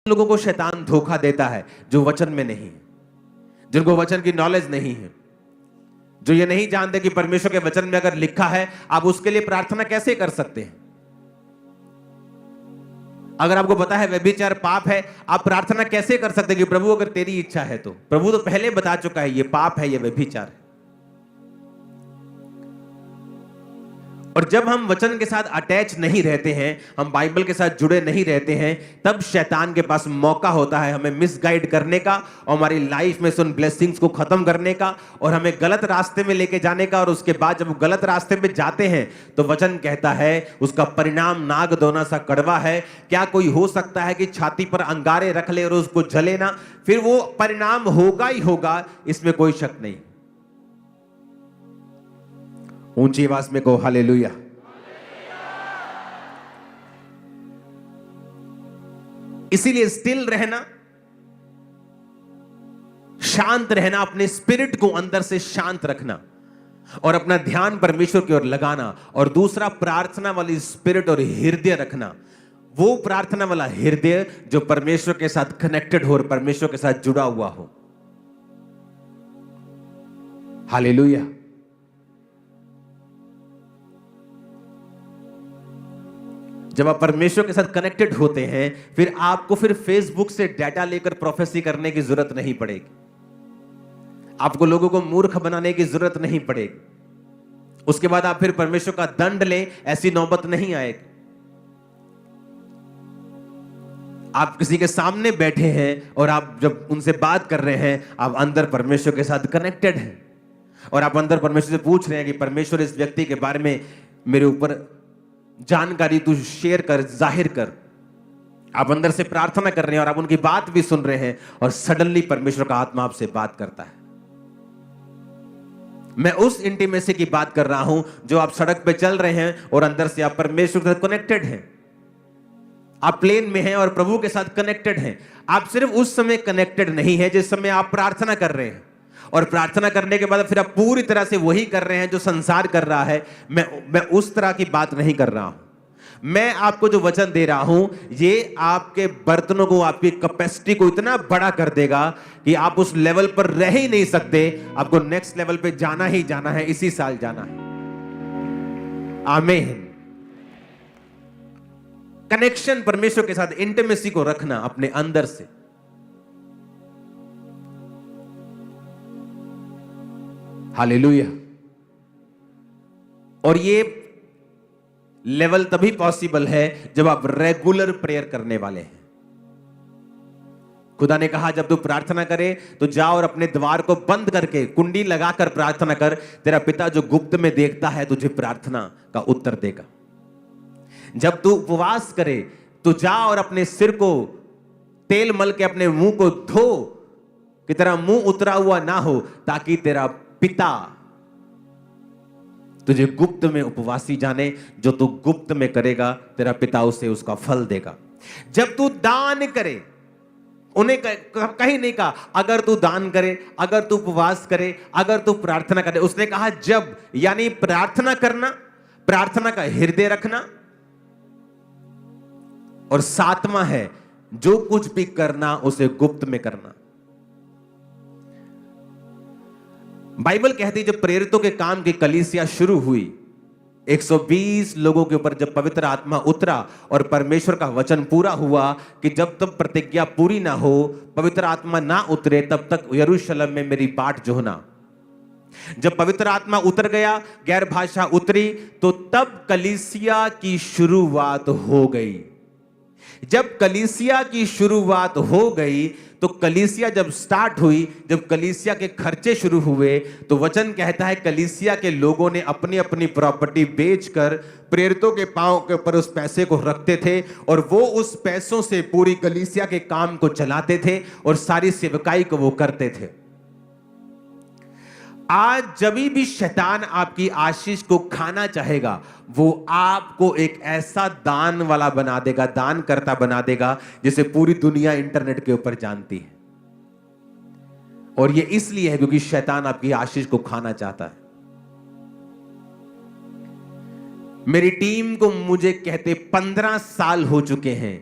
लोगों को शैतान धोखा देता है जो वचन में नहीं है, जिनको वचन की नॉलेज नहीं है, जो ये नहीं जानते कि परमेश्वर के वचन में अगर लिखा है आप उसके लिए प्रार्थना कैसे कर सकते हैं। अगर आपको पता है व्यभिचार पाप है, आप प्रार्थना कैसे कर सकते हैं कि प्रभु अगर तेरी इच्छा है तो। प्रभु तो पहले बता चुका है ये पाप है, ये व्यभिचार है। और जब हम वचन के साथ अटैच नहीं रहते हैं, हम बाइबल के साथ जुड़े नहीं रहते हैं, तब शैतान के पास मौका होता है हमें मिसगाइड करने का और हमारी लाइफ में से उन ब्लेसिंग्स को खत्म करने का और हमें गलत रास्ते में लेके जाने का। और उसके बाद जब वो गलत रास्ते में जाते हैं तो वचन कहता है उसका परिणाम नाग दोना सा कड़वा है। क्या कोई हो सकता है कि छाती पर अंगारे रख ले और उसको जले ना? फिर वो परिणाम होगा ही होगा, इसमें कोई शक नहीं। ऊंची आवाज में कहो हालेलुया। इसीलिए स्टिल रहना, शांत रहना, अपने स्पिरिट को अंदर से शांत रखना और अपना ध्यान परमेश्वर की ओर लगाना। और दूसरा, प्रार्थना वाली स्पिरिट और हृदय रखना। वो प्रार्थना वाला हृदय जो परमेश्वर के साथ कनेक्टेड हो और परमेश्वर के साथ जुड़ा हुआ हो। हालेलुया। जब आप परमेश्वर के साथ कनेक्टेड होते हैं, फिर आपको फेसबुक से डाटा लेकर प्रोफेसी करने की जरूरत नहीं पड़ेगी। आपको लोगों को मूर्ख बनाने की जरूरत नहीं पड़ेगी। उसके बाद आप फिर परमेश्वर का दंड लें, ऐसी नौबत नहीं आएगी। आप किसी के सामने बैठे हैं और आप जब उनसे बात कर रहे हैं, आप अंदर परमेश्वर के साथ कनेक्टेड हैं और आप अंदर परमेश्वर से पूछ रहे हैं कि परमेश्वर इस व्यक्ति के बारे में मेरे ऊपर जानकारी तू शेयर कर, जाहिर कर। आप अंदर से प्रार्थना कर रहे हैं और आप उनकी बात भी सुन रहे हैं और सडनली परमेश्वर का आत्मा आपसे बात करता है। मैं उस इंटीमेसी की बात कर रहा हूं जो आप सड़क पे चल रहे हैं और अंदर से आप परमेश्वर के साथ कनेक्टेड हैं। आप प्लेन में हैं और प्रभु के साथ कनेक्टेड हैं। आप सिर्फ उस समय कनेक्टेड नहीं है जिस समय आप प्रार्थना कर रहे हैं, और प्रार्थना करने के बाद फिर आप पूरी तरह से वही कर रहे हैं जो संसार कर रहा है। मैं उस तरह की बात नहीं कर रहा हूं। मैं आपको जो वचन दे रहा हूं, ये आपके बर्तनों को, आपकी कैपेसिटी को इतना बड़ा कर देगा कि आप उस लेवल पर रह ही नहीं सकते। आपको नेक्स्ट लेवल पे जाना ही जाना है, इसी साल जाना है। आमीन। कनेक्शन परमेश्वर के साथ, इंटीमेसी को रखना अपने अंदर से। हालेलुया। और ये लेवल तभी पॉसिबल है जब आप रेगुलर प्रेयर करने वाले हैं। खुदा ने कहा जब तू प्रार्थना करे तो जा और अपने द्वार को बंद करके कुंडी लगाकर प्रार्थना कर, तेरा पिता जो गुप्त में देखता है तुझे प्रार्थना का उत्तर देगा। जब तू उपवास करे तो जा और अपने सिर को तेल मल के अपने मुंह को धो कि तेरा मुंह उतरा हुआ ना हो, ताकि तेरा पिता तुझे गुप्त में उपवासी जाने। जो तू गुप्त में करेगा तेरा पिता उसे उसका फल देगा। जब तू दान करे, उन्हें कहीं नहीं कहा अगर तू दान करे, अगर तू उपवास करे, अगर तू प्रार्थना करे। उसने कहा जब, यानी प्रार्थना करना, प्रार्थना का हृदय रखना। और सातवां है जो कुछ भी करना उसे गुप्त में करना। बाइबल कहती है जब प्रेरितों के काम की कलीसिया शुरू हुई, 120 लोगों के ऊपर जब पवित्र आत्मा उतरा और परमेश्वर का वचन पूरा हुआ कि जब तक प्रतिज्ञा पूरी ना हो, पवित्र आत्मा ना उतरे, तब तक यरूशलेम में मेरी बाट जोहना। जब पवित्र आत्मा उतर गया, गैर भाषा उतरी, तो तब कलीसिया की शुरुआत हो गई। जब कलीसिया की शुरुआत हो गई तो कलीसिया जब स्टार्ट हुई, जब कलीसिया के खर्चे शुरू हुए, तो वचन कहता है कलीसिया के लोगों ने अपनी अपनी प्रॉपर्टी बेचकर प्रेरितों के पांव के ऊपर उस पैसे को रखते थे और वो उस पैसों से पूरी कलीसिया के काम को चलाते थे और सारी सेवकाई को वो करते थे। आज जब भी शैतान आपकी आशीष को खाना चाहेगा, वो आपको एक ऐसा दान वाला बना देगा, दान करता बना देगा, जिसे पूरी दुनिया इंटरनेट के ऊपर जानती है। और ये इसलिए है क्योंकि शैतान आपकी आशीष को खाना चाहता है। मेरी टीम को मुझे कहते 15 साल हो चुके हैं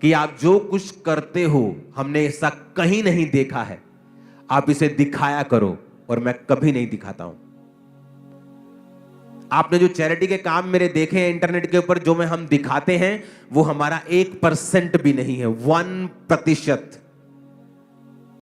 कि कि आप जो कुछ करते हो हमने ऐसा कहीं नहीं देखा है, आप इसे दिखाया करो, और मैं कभी नहीं दिखाता हूं। आपने जो चैरिटी के काम मेरे देखे हैं इंटरनेट के ऊपर, जो हम दिखाते हैं वो हमारा 1% भी नहीं है, 1%।